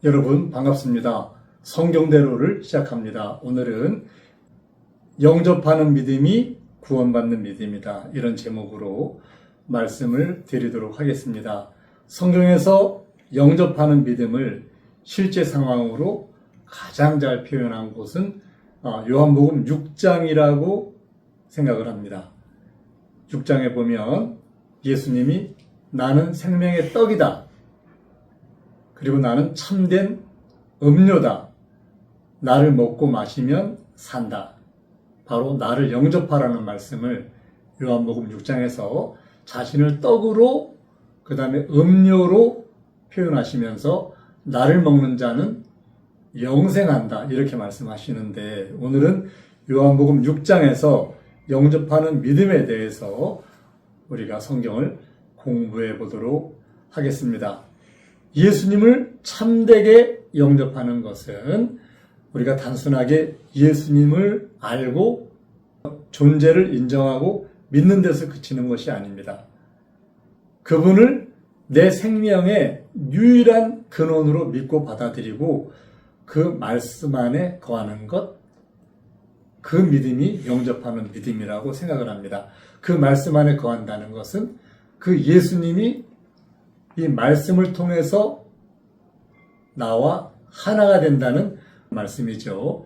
여러분 반갑습니다. 성경대로를 시작합니다. 오늘은 영접하는 믿음이 구원받는 믿음이다. 이런 제목으로 말씀을 드리도록 하겠습니다. 성경에서 영접하는 믿음을 실제 상황으로 가장 잘 표현한 곳은 요한복음 6장이라고 생각을 합니다. 6장에 보면 예수님이 나는 생명의 떡이다. 그리고 나는 참된 음료다. 나를 먹고 마시면 산다. 바로 나를 영접하라는 말씀을 요한복음 6장에서 자신을 떡으로 그 다음에 음료로 표현하시면서 나를 먹는 자는 영생한다. 이렇게 말씀하시는데 오늘은 요한복음 6장에서 영접하는 믿음에 대해서 우리가 성경을 공부해 보도록 하겠습니다. 예수님을 참되게 영접하는 것은 우리가 단순하게 예수님을 알고 존재를 인정하고 믿는 데서 그치는 것이 아닙니다. 그분을 내 생명의 유일한 근원으로 믿고 받아들이고 그 말씀 안에 거하는 것, 그 믿음이 영접하는 믿음이라고 생각을 합니다. 그 말씀 안에 거한다는 것은 그 예수님이 이 말씀을 통해서 나와 하나가 된다는 말씀이죠.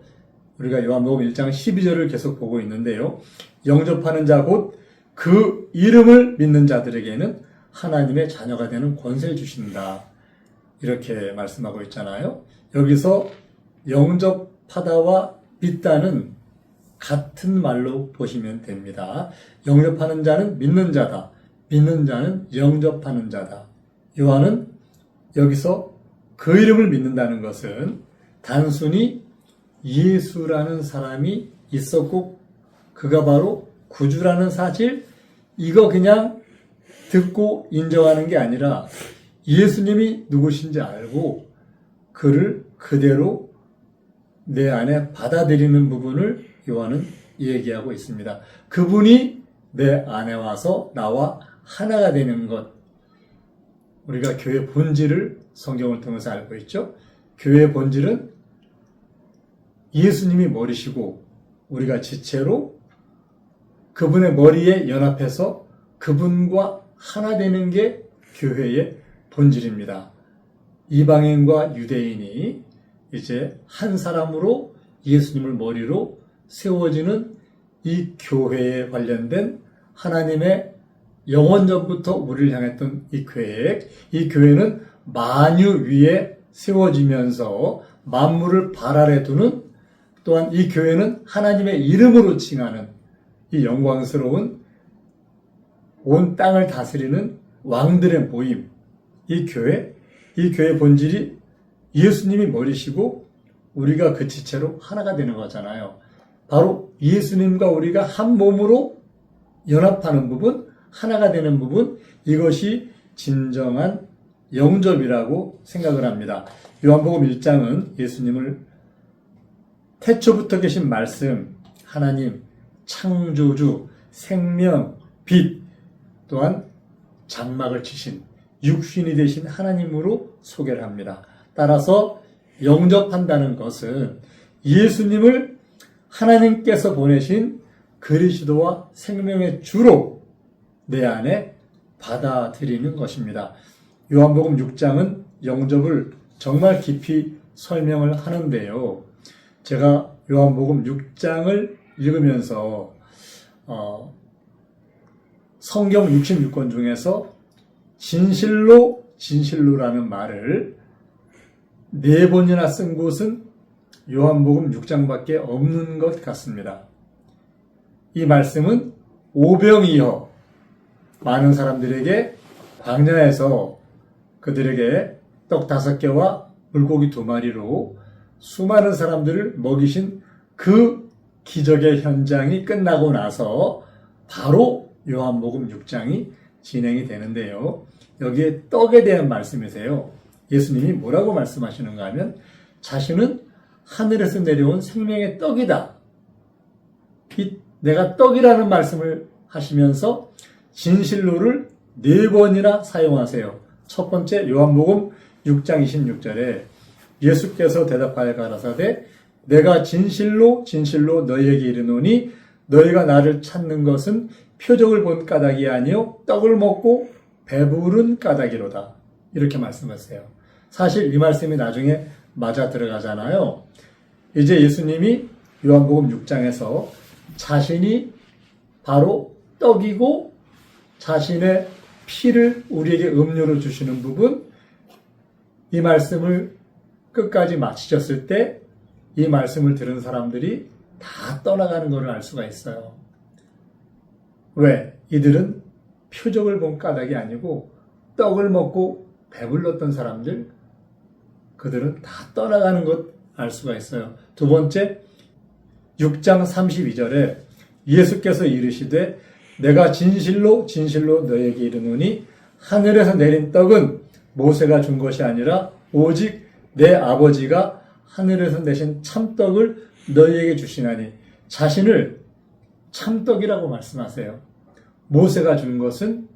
우리가 요한복음 1장 12절을 계속 보고 있는데요. 영접하는 자 곧 그 이름을 믿는 자들에게는 하나님의 자녀가 되는 권세를 주신다. 이렇게 말씀하고 있잖아요. 여기서 영접하다와 믿다는 같은 말로 보시면 됩니다. 영접하는 자는 믿는 자다. 믿는 자는 영접하는 자다. 요한은 여기서 그 이름을 믿는다는 것은 단순히 예수라는 사람이 있었고 그가 바로 구주라는 사실, 이거 그냥 듣고 인정하는 게 아니라 예수님이 누구신지 알고 그를 그대로 내 안에 받아들이는 부분을 요한은 얘기하고 있습니다. 그분이 내 안에 와서 나와 하나가 되는 것, 우리가 교회 본질을 성경을 통해서 알고 있죠. 교회의 본질은 예수님이 머리시고 우리가 지체로 그분의 머리에 연합해서 그분과 하나 되는 게 교회의 본질입니다. 이방인과 유대인이 이제 한 사람으로 예수님을 머리로 세워지는 이 교회에 관련된 하나님의 영원전부터 우리를 향했던 이 계획, 이 교회는 만유 위에 세워지면서 만물을 발 아래 두는, 또한 이 교회는 하나님의 이름으로 칭하는 이 영광스러운 온 땅을 다스리는 왕들의 모임, 이 교회의 본질이 예수님이 머리시고 우리가 그 지체로 하나가 되는 거잖아요. 바로 예수님과 우리가 한 몸으로 연합하는 부분, 하나가 되는 부분, 이것이 진정한 영접이라고 생각을 합니다. 요한복음 1장은 예수님을 태초부터 계신 말씀, 하나님, 창조주, 생명, 빛, 또한 장막을 치신 육신이 되신 하나님으로 소개를 합니다. 따라서 영접한다는 것은 예수님을 하나님께서 보내신 그리스도와 생명의 주로 내 안에 받아들이는 것입니다. 요한복음 6장은 영접을 정말 깊이 설명을 하는데요. 제가 요한복음 6장을 읽으면서 성경 66권 중에서 진실로라는 말을 4번이나 쓴 곳은 요한복음 6장밖에 없는 것 같습니다. 이 말씀은 오병이어 많은 사람들에게 광야에서 그들에게 떡 5개와 물고기 2마리로 수많은 사람들을 먹이신 그 기적의 현장이 끝나고 나서 바로 요한복음 6장이 진행이 되는데요. 여기에 떡에 대한 말씀이세요. 예수님이 뭐라고 말씀하시는가 하면 자신은 하늘에서 내려온 생명의 떡이다. 내가 떡이라는 말씀을 하시면서 진실로를 4번이나 사용하세요. 첫 번째 요한복음 6장 26절에 예수께서 대답하여 가라사대 내가 진실로 진실로 너희에게 이르노니 너희가 나를 찾는 것은 표적을 본 까닭이 아니요 떡을 먹고 배부른 까닭이로다. 이렇게 말씀하세요. 사실 이 말씀이 나중에 맞아 들어가잖아요. 이제 예수님이 요한복음 6장에서 자신이 바로 떡이고 자신의 피를 우리에게 음료로 주시는 부분, 이 말씀을 끝까지 마치셨을 때 이 말씀을 들은 사람들이 다 떠나가는 것을 알 수가 있어요. 왜? 이들은 표적을 본 까닭이 아니고 떡을 먹고 배불렀던 사람들, 그들은 다 떠나가는 것 알 수가 있어요. 두 번째, 6장 32절에 예수께서 이르시되 내가 진실로 진실로 너에게 이르노니 하늘에서 내린 떡은 모세가 준 것이 아니라 오직 내 아버지가 하늘에서 내신 참떡을 너희에게 주시나니. 자신을 참떡이라고 말씀하세요. 모세가 준 것은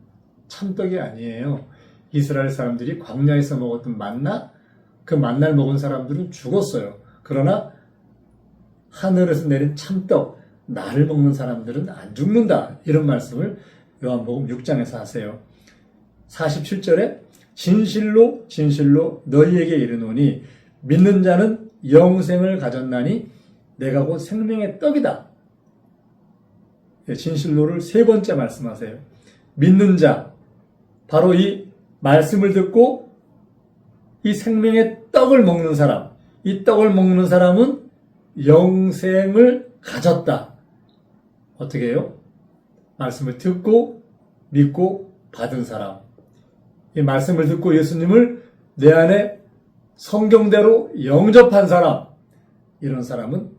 참떡이 아니에요. 이스라엘 사람들이 광야에서 먹었던 만나, 그 만나를 먹은 사람들은 죽었어요. 그러나 하늘에서 내린 참떡, 나를 먹는 사람들은 안 죽는다. 이런 말씀을 요한복음 6장에서 하세요. 47절에 진실로 진실로 너희에게 이르노니 믿는 자는 영생을 가졌나니 내가 곧 생명의 떡이다. 진실로를 세 번째 말씀하세요. 믿는 자, 바로 이 말씀을 듣고 이 생명의 떡을 먹는 사람, 이 떡을 먹는 사람은 영생을 가졌다. 어떻게 해요? 말씀을 듣고 믿고 받은 사람. 이 말씀을 듣고 예수님을 내 안에 성경대로 영접한 사람, 이런 사람은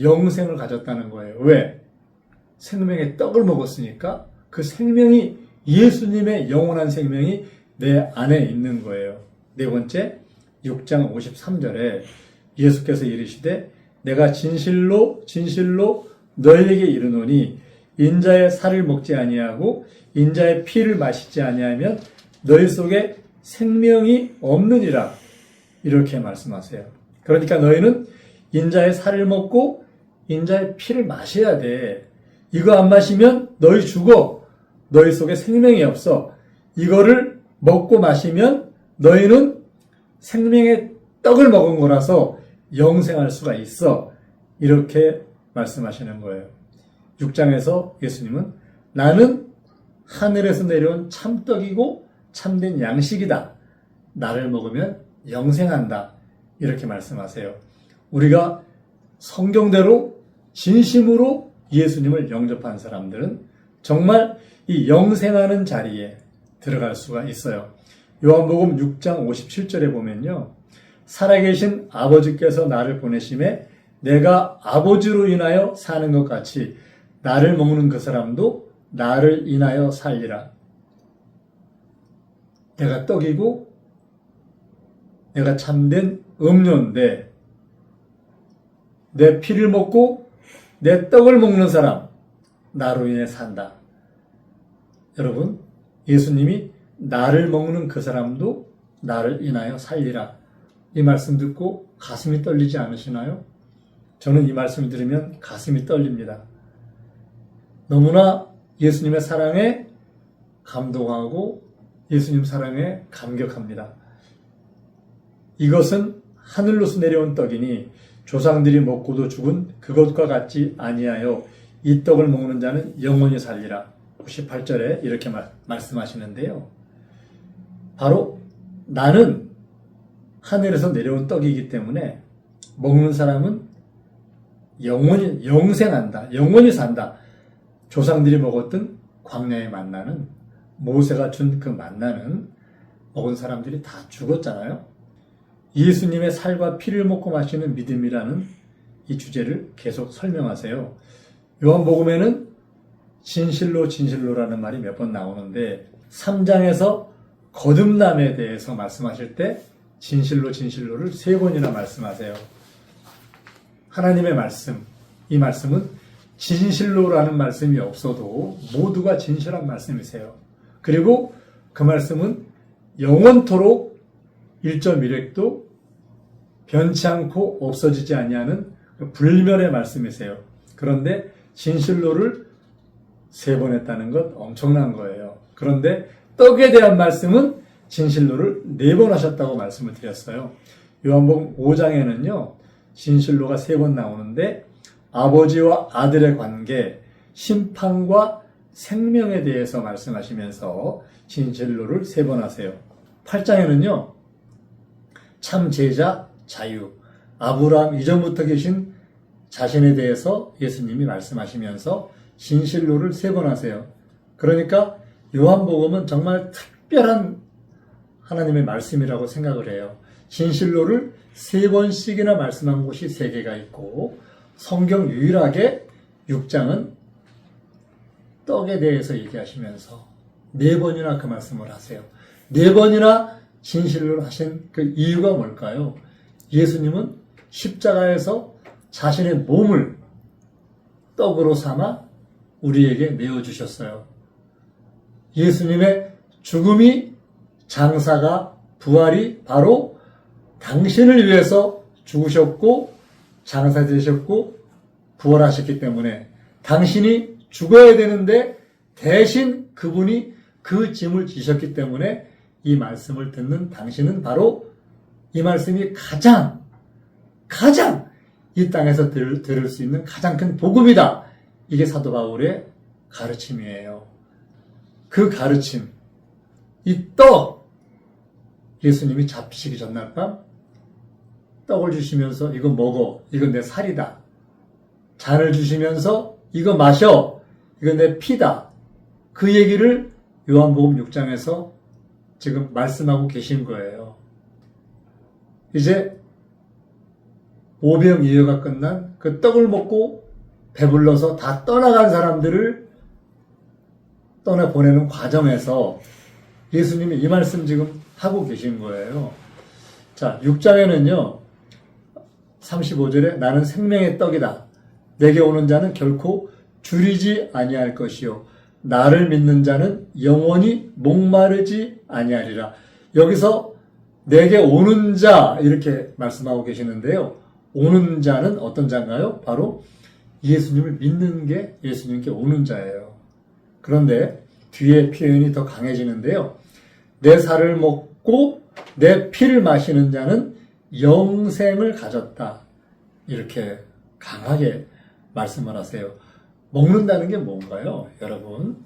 영생을 가졌다는 거예요. 왜? 생명의 떡을 먹었으니까 그 생명이, 예수님의 영원한 생명이 내 안에 있는 거예요. 네 번째, 6장 53절에 예수께서 이르시되 내가 진실로 진실로 너희에게 이르노니 인자의 살을 먹지 아니하고 인자의 피를 마시지 아니하면 너희 속에 생명이 없느니라. 이렇게 말씀하세요. 그러니까 너희는 인자의 살을 먹고 인자의 피를 마셔야 돼. 이거 안 마시면 너희 죽어. 너희 속에 생명이 없어. 이거를 먹고 마시면 너희는 생명의 떡을 먹은 거라서 영생할 수가 있어. 이렇게 말씀하시는 거예요. 6장에서 예수님은 나는 하늘에서 내려온 참떡이고 참된 양식이다. 나를 먹으면 영생한다. 이렇게 말씀하세요. 우리가 성경대로 진심으로 예수님을 영접한 사람들은 정말 이 영생하는 자리에 들어갈 수가 있어요. 요한복음 6장 57절에 보면요. 살아계신 아버지께서 나를 보내심에 내가 아버지로 인하여 사는 것 같이 나를 먹는 그 사람도 나를 인하여 살리라. 내가 떡이고 내가 참된 음료인데 내 피를 먹고 내 떡을 먹는 사람, 나로 인해 산다. 여러분, 예수님이 나를 먹는 그 사람도 나를 인하여 살리라. 이 말씀 듣고 가슴이 떨리지 않으시나요? 저는 이 말씀을 들으면 가슴이 떨립니다. 너무나 예수님의 사랑에 감동하고 예수님 사랑에 감격합니다. 이것은 하늘로서 내려온 떡이니 조상들이 먹고도 죽은 그것과 같지 아니하여 이 떡을 먹는 자는 영원히 살리라. 98절에 이렇게 말씀하시는데요. 바로 나는 하늘에서 내려온 떡이기 때문에 먹는 사람은 영원히 영생한다. 영원히 산다. 조상들이 먹었던 광야의 만나는, 모세가 준 그 만나는 먹은 사람들이 다 죽었잖아요. 예수님의 살과 피를 먹고 마시는 믿음이라는 이 주제를 계속 설명하세요. 요한복음에는 진실로 진실로라는 말이 몇 번 나오는데 3장에서 거듭남에 대해서 말씀하실 때 진실로 진실로를 3번이나 말씀하세요. 하나님의 말씀, 이 말씀은 진실로라는 말씀이 없어도 모두가 진실한 말씀이세요. 그리고 그 말씀은 영원토록 1.1획도 변치 않고 없어지지 아니하는 불멸의 말씀이세요. 그런데 진실로를 3번 했다는 것 엄청난 거예요. 그런데 떡에 대한 말씀은 진실로를 4번 하셨다고 말씀을 드렸어요. 요한복음 5장에는요. 진실로가 3번 나오는데 아버지와 아들의 관계, 심판과 생명에 대해서 말씀하시면서 진실로를 3번 하세요. 8장에는요. 참 제자, 자유, 아브라함 이전부터 계신 자신에 대해서 예수님이 말씀하시면서 진실로를 3번 하세요. 그러니까 요한복음은 정말 특별한 하나님의 말씀이라고 생각을 해요. 진실로를 3번씩이나 말씀한 곳이 3개가 있고 성경 유일하게 6장은 떡에 대해서 얘기하시면서 4번이나 그 말씀을 하세요. 4번이나 진실로를 하신 그 이유가 뭘까요? 예수님은 십자가에서 자신의 몸을 떡으로 삼아 우리에게 내어주셨어요. 예수님의 죽음이 장사가 부활이 바로 당신을 위해서 죽으셨고 장사되셨고 부활하셨기 때문에 당신이 죽어야 되는데 대신 그분이 그 짐을 지셨기 때문에 이 말씀을 듣는 당신은 바로 이 말씀이 가장 이 땅에서 들을 수 있는 가장 큰 복음이다. 이게 사도 바울의 가르침이에요. 그 가르침, 이 떡, 예수님이 잡히시기 전날 밤 떡을 주시면서 이거 먹어, 이건 내 살이다. 잔을 주시면서 이거 마셔, 이건 내 피다. 그 얘기를 요한복음 6장에서 지금 말씀하고 계신 거예요. 이제 오병이어가 끝난 그 떡을 먹고 배불러서 다 떠나간 사람들을 떠나보내는 과정에서 예수님이 이 말씀 지금 하고 계신 거예요. 자, 6장에는요, 35절에 나는 생명의 떡이다. 내게 오는 자는 결코 줄이지 아니할 것이요. 나를 믿는 자는 영원히 목마르지 아니하리라. 여기서 내게 오는 자 이렇게 말씀하고 계시는데요. 오는 자는 어떤 자인가요? 바로 예수님을 믿는 게 예수님께 오는 자예요. 그런데 뒤에 표현이 더 강해지는데요. 내 살을 먹고 내 피를 마시는 자는 영생을 가졌다. 이렇게 강하게 말씀을 하세요. 먹는다는 게 뭔가요? 여러분,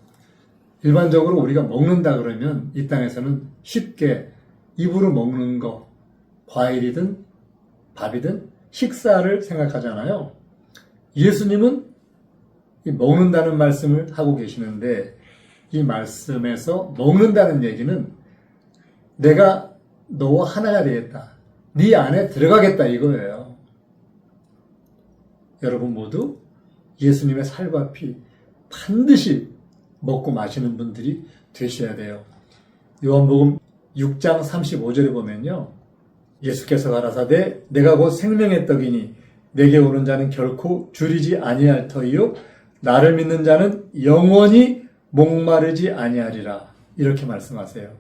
일반적으로 우리가 먹는다 그러면 이 땅에서는 쉽게 입으로 먹는 거, 과일이든 밥이든 식사를 생각하잖아요. 예수님은 이 먹는다는 말씀을 하고 계시는데 이 말씀에서 먹는다는 얘기는 내가 너와 하나가 되겠다. 네 안에 들어가겠다 이거예요. 여러분 모두 예수님의 살과 피 반드시 먹고 마시는 분들이 되셔야 돼요. 요한복음 6장 35절에 보면요. 예수께서 가라사대 내가 곧 생명의 떡이니 내게 오는 자는 결코 줄이지 아니할 터이요 나를 믿는 자는 영원히 목마르지 아니하리라. 이렇게 말씀하세요.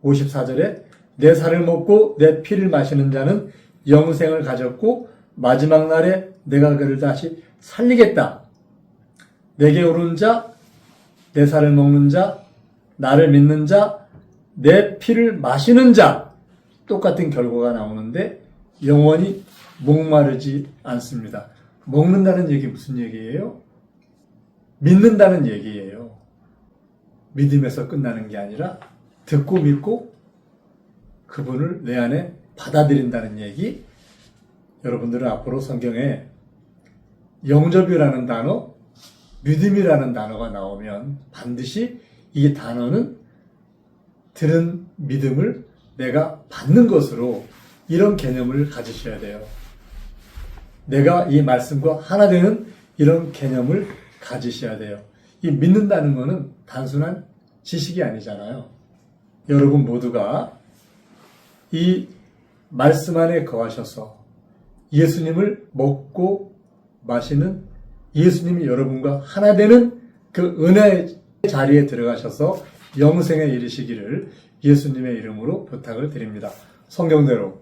54절에 내 살을 먹고 내 피를 마시는 자는 영생을 가졌고 마지막 날에 내가 그를 다시 살리겠다. 내게 오는 자, 내 살을 먹는 자, 나를 믿는 자, 내 피를 마시는 자 똑같은 결과가 나오는데 영원히 목마르지 않습니다. 먹는다는 얘기 무슨 얘기예요? 믿는다는 얘기예요. 믿음에서 끝나는 게 아니라 듣고 믿고 그분을 내 안에 받아들인다는 얘기. 여러분들은 앞으로 성경에 영접이라는 단어, 믿음이라는 단어가 나오면 반드시 이 단어는 들은 믿음을 내가 받는 것으로 이런 개념을 가지셔야 돼요. 내가 이 말씀과 하나 되는 이런 개념을 가지셔야 돼요. 이 믿는다는 것은 단순한 지식이 아니잖아요. 여러분 모두가 이 말씀 안에 거하셔서 예수님을 먹고 마시는 예수님이 여러분과 하나 되는 그 은혜의 자리에 들어가셔서 영생에 이르시기를 예수님의 이름으로 부탁을 드립니다. 성경대로